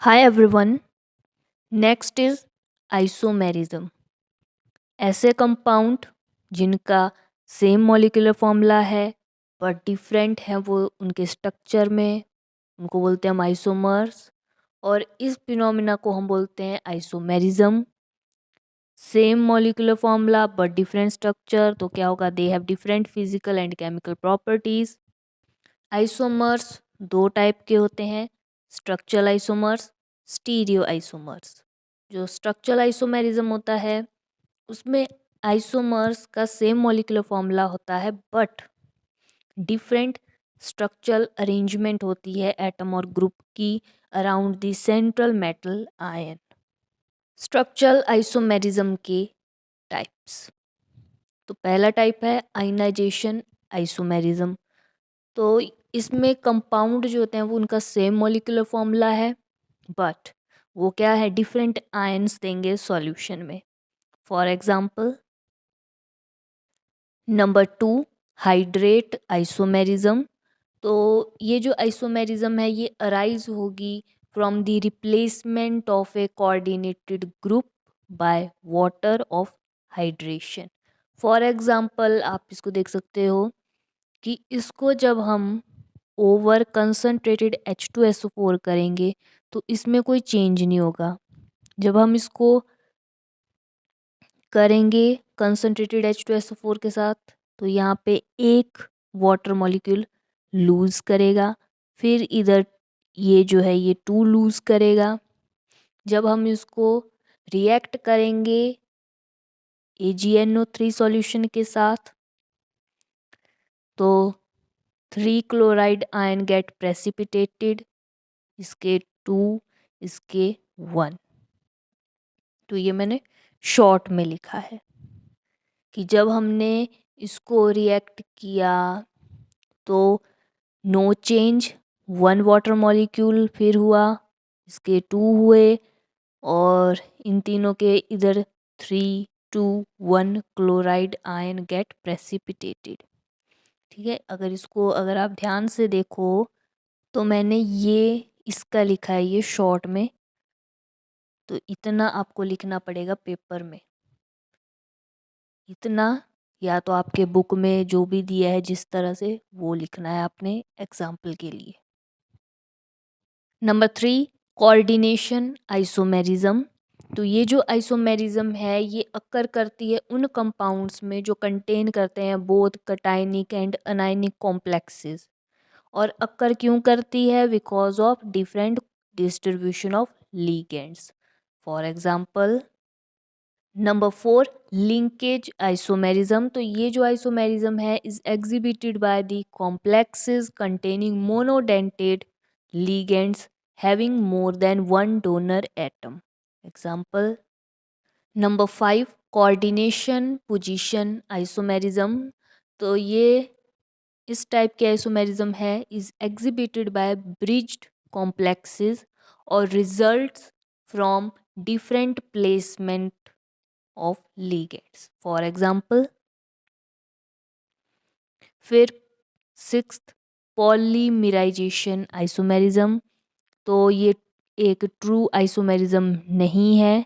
Hi everyone. Next is isomerism. ऐसे compound जिनका same molecular formula है पर डिफरेंट है वो उनके स्ट्रक्चर में, उनको बोलते हैं हम आइसोमर्स। और इस फिनोमिना को हम बोलते हैं isomerism. Same molecular formula but different structure, तो क्या होगा? They have different physical and chemical properties. Isomers दो टाइप के होते हैं, स्ट्रक्चरल आइसोमर्स, स्टीरियो आइसोमर्स। जो स्ट्रक्चरल आइसोमेरिज्म होता है उसमें आइसोमर्स का सेम मॉलिक्यूलर फॉर्मूला होता है बट डिफरेंट स्ट्रक्चरल अरेंजमेंट होती है एटम और ग्रुप की around the central metal ion. Structural isomerism के टाइप्स, तो पहला टाइप है आयनाइजेशन आइसोमेरिज्म। तो इसमें कंपाउंड जो होते हैं वो उनका सेम मॉलिक्यूलर फॉर्मूला है बट वो क्या है, डिफरेंट आयन्स देंगे सॉल्यूशन में। For example number two, hydrate isomerism. तो ये जो आइसोमेरिज्म है ये अराइज होगी from the replacement of A coordinated group by water of hydration. For example आप इसको देख सकते हो कि इसको जब हम ओवर कंसनट्रेटेड H2SO4 करेंगे तो इसमें कोई चेंज नहीं होगा। जब हम इसको करेंगे कंसनट्रेटेड H2SO4 के साथ तो यहाँ पे एक वाटर मॉलिक्यूल लूज़ करेगा, फिर इधर ये जो है ये टू लूज़ करेगा। जब हम इसको रिएक्ट करेंगे AgNO3 सॉल्यूशन के साथ तो 3 क्लोराइड आयन गेट प्रेसिपिटेटेड, इसके 2, इसके 1। तो ये मैंने शॉर्ट में लिखा है कि जब हमने इसको रिएक्ट किया तो नो चेंज, 1 वाटर मॉलिक्यूल फिर हुआ, इसके 2 हुए और इन तीनों के इधर 3, 2, 1 क्लोराइड आयन गेट प्रेसिपिटेटेड। ठीक है, अगर आप ध्यान से देखो तो मैंने ये इसका लिखा है ये शॉर्ट में, तो इतना आपको लिखना पड़ेगा पेपर में। इतना या तो आपके बुक में जो भी दिया है जिस तरह से वो लिखना है आपने एग्जाम्पल के लिए। Number three, coordination isomerism. तो ये जो आइसोमेरिज्म है ये अक्कर करती है उन कंपाउंड्स में जो कंटेन करते हैं both cationic and anionic complexes. और अक्कर क्यों करती है? Because of different distribution of ligands. For example number four, linkage isomerism. तो ये जो आइसोमेरिज्म है is exhibited by the complexes containing monodentate ligands having more than one donor atom. Example number five, coordination position isomerism. तो ये इस type के isomerism है is exhibited by bridged complexes और results from different placement of ligands. For example फिर sixth, polymerisation isomerism. तो ये एक ट्रू आइसोमेरिज्म नहीं है।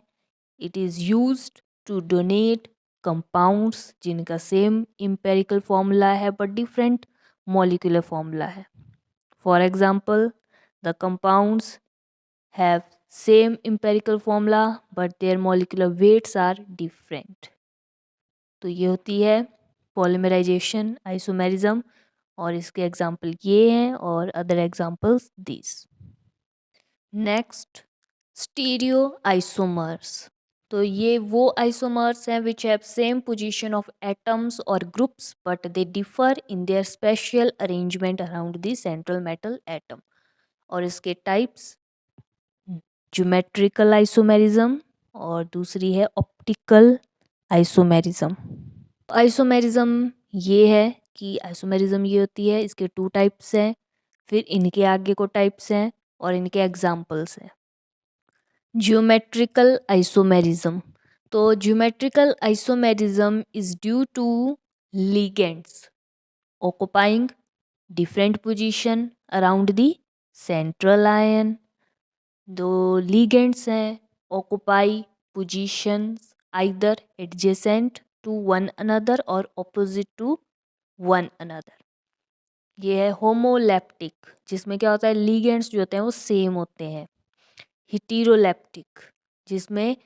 It is used to donate compounds जिनका सेम इम्पेरिकल फॉर्मूला है बट डिफरेंट मॉलिक्यूलर फॉर्मूला है। For example the compounds have same empirical formula but their molecular weights are different. तो ये होती है पॉलीमराइजेशन आइसोमेरिज्म और इसके एग्जाम्पल ये हैं और other examples this. Next, stereo isomers. तो ये वो आइसोमर्स हैं which have same position of atoms और groups but they differ in their spatial arrangement around the central metal atom. और इसके टाइप्स ज्योमेट्रिकल आइसोमेरिज्म और दूसरी है ऑप्टिकल आइसोमेरिज्म। आइसोमेरिज्म ये है कि आइसोमेरिज्म ये होती है, इसके टू टाइप्स हैं, फिर इनके आगे को टाइप्स हैं और इनके एग्जाम्पल्स हैं। Geometrical isomerism. तो geometrical isomerism is due to ligands occupying different position around the central ion दो ligands हैं occupy positions either adjacent to one another और ऑपोजिट टू वन अनदर। ये है होमोलैप्टिक, जिसमें क्या होता है लिगेंड्स जो होते हैं वो सेम होते हैं। हिटीरोलैप्टिक, जिसमें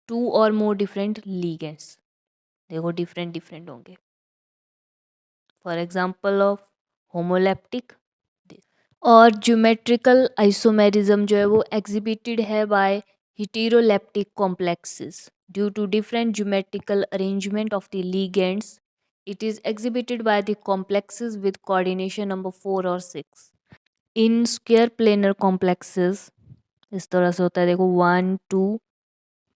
टू और मोर डिफरेंट लिगेंड्स देखो डिफरेंट डिफरेंट होंगे। For example of homoleptic. और ज्योमेट्रिकल आइसोमेरिज्म जो है वो एग्जिबिटेड है bye heteroleptic complexes due to different geometrical arrangement of the ligands. It is exhibited by the complexes with coordination number 4 or 6. In square planar complexes इस तरह से होता है, देखो 1 2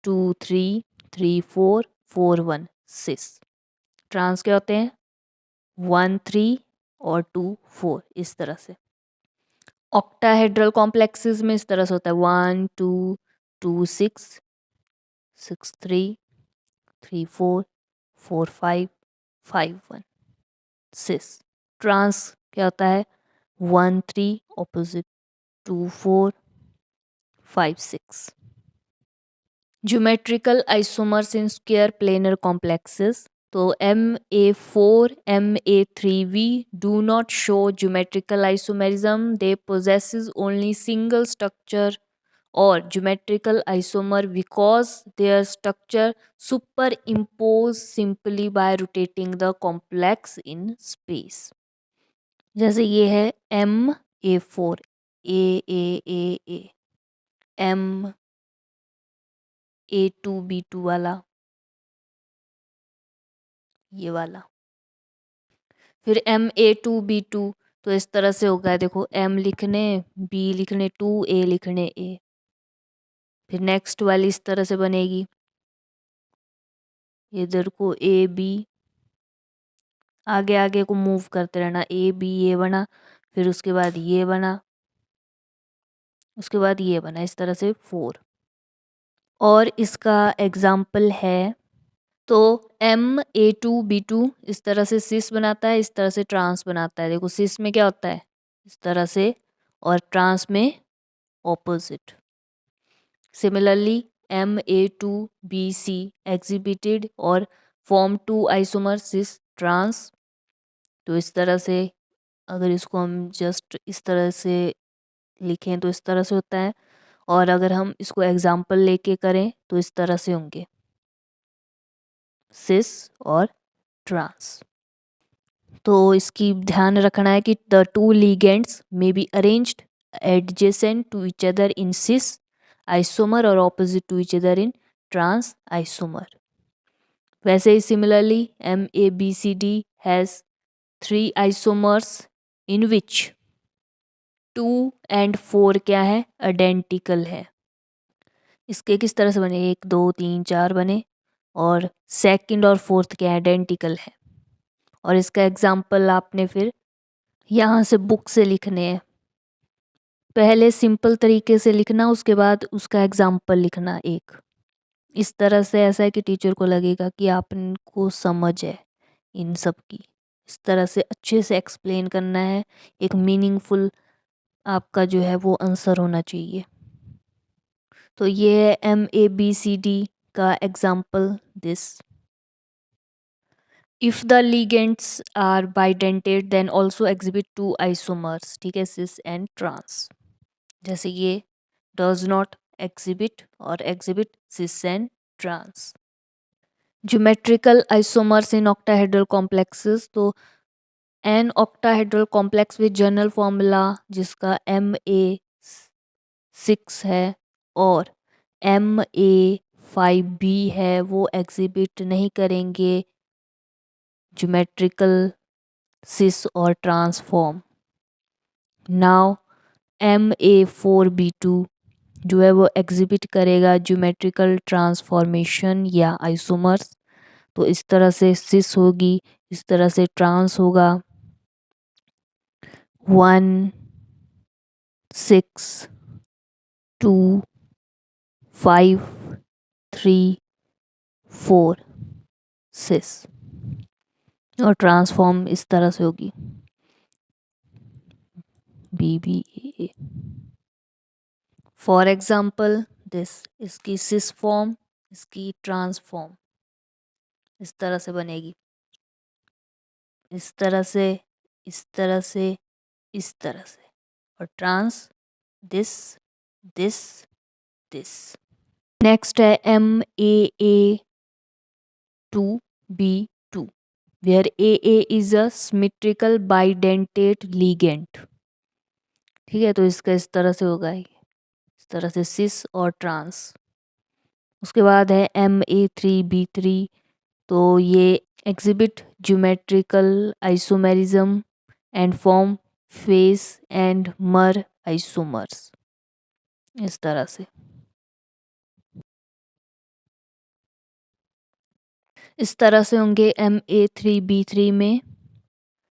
2 3 3 4 4 1 6। ट्रांस क्या होते हैं 1 3 और 2 4 इस तरह से। ऑक्टाहेड्रल कॉम्प्लेक्सेस में इस तरह से होता है 1 2 2 6 6 3 3 4 4 5 5 1 6। ट्रांस क्या होता है 1 3 opposite 2 4 5 6। Geometrical isomers in square planar complexes, तो MA4 MA3V do not show geometrical isomerism. They possesses only single structure or geometrical isomer because their structure superimpose simply by rotating the complex in space. जैसे ये है MA4 A MA2B2 वाला, ये वाला। फिर MA2B2 तो इस तरह से होगा, देखो M लिखने B लिखने 2 A लिखने A। फिर नेक्स्ट वाली इस तरह से बनेगी, इधर को AB, आगे आगे को मूव करते रहना, AB ये बना, फिर उसके बाद ये बना, उसके बाद ये बना, इस तरह से 4। और इसका एग्जाम्पल है, तो MA2B2 इस तरह से सिस बनाता है, इस तरह से ट्रांस बनाता है। देखो सिस में क्या होता है इस तरह से, और ट्रांस में ऑपोजिट। सिमिलरली MA2BC एग्जिबिटेड और फॉर्म 2 आइसोमर सिस ट्रांस। तो इस तरह से अगर इसको हम जस्ट इस तरह से लिखें तो इस तरह से होता है, और अगर हम इसको एग्जाम्पल लेके करें तो इस तरह से होंगे सिस और ट्रांस। तो इसकी ध्यान रखना है कि the two ligands may be arranged adjacent to each other in cis isomer और opposite to each other in trans isomer. वैसे ही similarly MABCD has 3 isomers in which 2 and 4 क्या है आइडेंटिकल है। इसके किस तरह से बने 1 2 3 4 बने, और सेकंड और फोर्थ के आइडेंटिकल है। और इसका एग्जाम्पल आपने फिर यहाँ से बुक से लिखने हैं, पहले सिंपल तरीके से लिखना, उसके बाद उसका एग्जाम्पल लिखना एक। इस तरह से ऐसा है कि टीचर को लगेगा कि आपको समझ है इन सब की। इस तरह से अच्छे से एक्सप्लेन करना है, एक मीनिंगफुल आपका जो है वो आंसर होना चाहिए। तो ये है MABCD का example this. If the ligands are bidentate then also exhibit 2 isomers, ठीक है, सिस एंड ट्रांस। जैसे ये डज नॉट एग्जिबिट और exhibit cis and trans. Geometrical isomers in octahedral complexes, तो an octahedral complex with general formula जिसका MA6 है और MA5B है, वो एग्जिबिट नहीं करेंगे ज्योमेट्रिकल सिस और ट्रांसफॉर्म। नाउ MA4B2 जो है वो एग्जिबिट करेगा ज्योमेट्रिकल ट्रांसफॉर्मेशन या आइसोमर्स। तो इस तरह से सिस होगी, इस तरह से ट्रांस होगा 1 6 2 5 3 4 6, और ट्रांसफॉर्म इस तरह से होगी BBA फॉर एग्जाम्पल दिस, इसकी सिस फॉर्म, इसकी ट्रांस फॉर्म इस तरह से बनेगी, इस तरह से, इस तरह से, इस तरह से, और trans this, this, this. Next है MAA2B2, where AA is a symmetrical bidentate ligand। ठीक है, तो इसका इस तरह से होगा, इस तरह से सिस और ट्रांस। उसके बाद है MA3B3, तो ये exhibit geometrical isomerism and form face and mer isomers, इस तरह से। इस तरह से होंगे MA3B3 में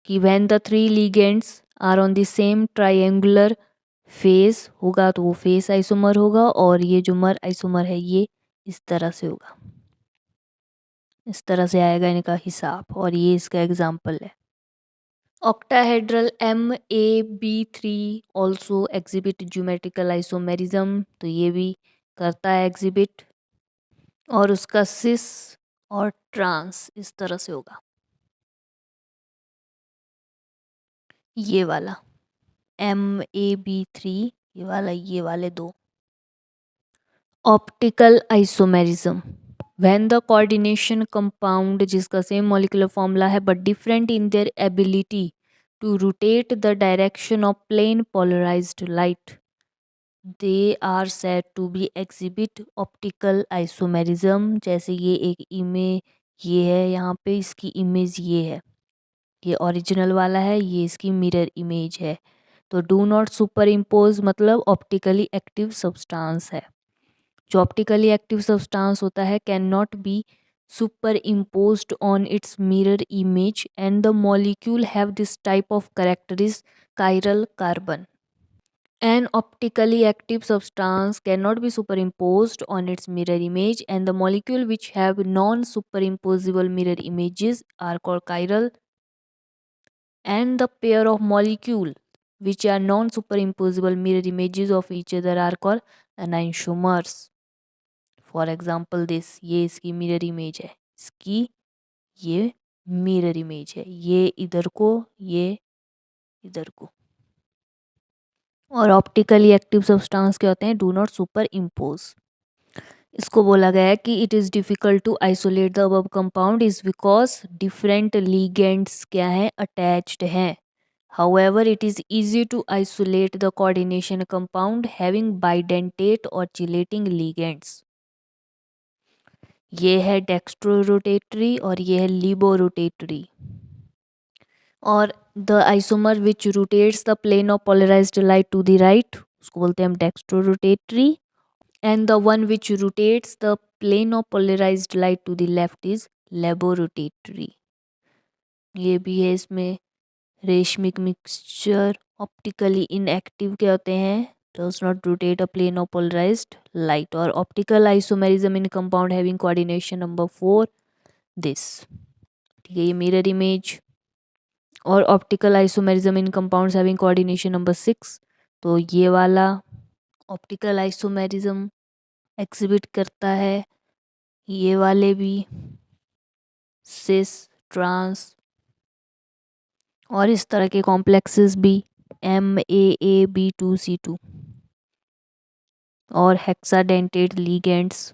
कि when the three ligands are on the same triangular face होगा तो वो फेस आइसोमर होगा, और ये जो मर आइसोमर है ये इस तरह से होगा, इस तरह से आएगा इनका हिसाब, और ये इसका एग्जाम्पल है। Octahedral MAB3 also exhibit geometrical isomerism, तो ये भी करता है एग्जिबिट, और उसका सिस और ट्रांस इस तरह से होगा, ये वाला MAB3, ये वाला, ये वाले दो। Optical isomerism, when the coordination compound जिसका सेम मॉलिक्यूलर फॉर्मूला है but different in their ability to rotate the direction of plane polarised light, they are said to be exhibit optical isomerism. जैसे ये एक इमेज, ये है यहाँ पे, इसकी इमेज ये है, ये ओरिजिनल वाला है, ये इसकी मिरर इमेज है। तो डू नॉट सुपर इम्पोज मतलब ऑप्टिकली एक्टिव सब्सटेंस है। जो ऑप्टिकली एक्टिव सब्सटेंस होता है can not be super imposed on its mirror image and the molecule have this type of characteristic chiral carbon. An optically active substance cannot be superimposed on its mirror image and the molecule which have non-superimposable mirror images are called chiral, and the pair of molecule which are non-superimposable mirror images of each other are called enantiomers. For example this, ये इसकी mirror image है, इसकी ये mirror image है, ये इधर को, ये इधर को। और ऑप्टिकली एक्टिव सब्सटेंस क्या होते हैं? Do not superimpose. इसको बोला गया है कि it is difficult to isolate the above compound is because different ligands क्या हैं? अटैच्ड हैं। However it is easy to isolate the coordination compound having bidentate और चिलेटिंग लीगेंड्स। ये है डेक्स्ट्रोरोटेटरी और ये है लिबोरोटेटरी। और the isomer which rotates the plane of polarised light to the right उसको बोलते हैं हम dextrorotatory, and the one which rotates the plane of polarised light to the left is laevorotatory. ये भी है इसमें। रेशमिक मिक्सचर ऑप्टिकली इनएक्टिव क्या होते हैं? does not rotate a plane of polarized light, और optical isomerism in compound having coordination number 4 this। ठीक है, ये मिरर इमेज। और optical isomerism in compounds having coordination number 6, तो ये वाला ऑप्टिकल आइसोमेरिज्म एग्जिबिट करता है, ये वाले भी सिस, ट्रांस और इस तरह के कॉम्प्लेक्सेस भी MAAB2C2 और हेक्साडेंटेट लीगेंड्स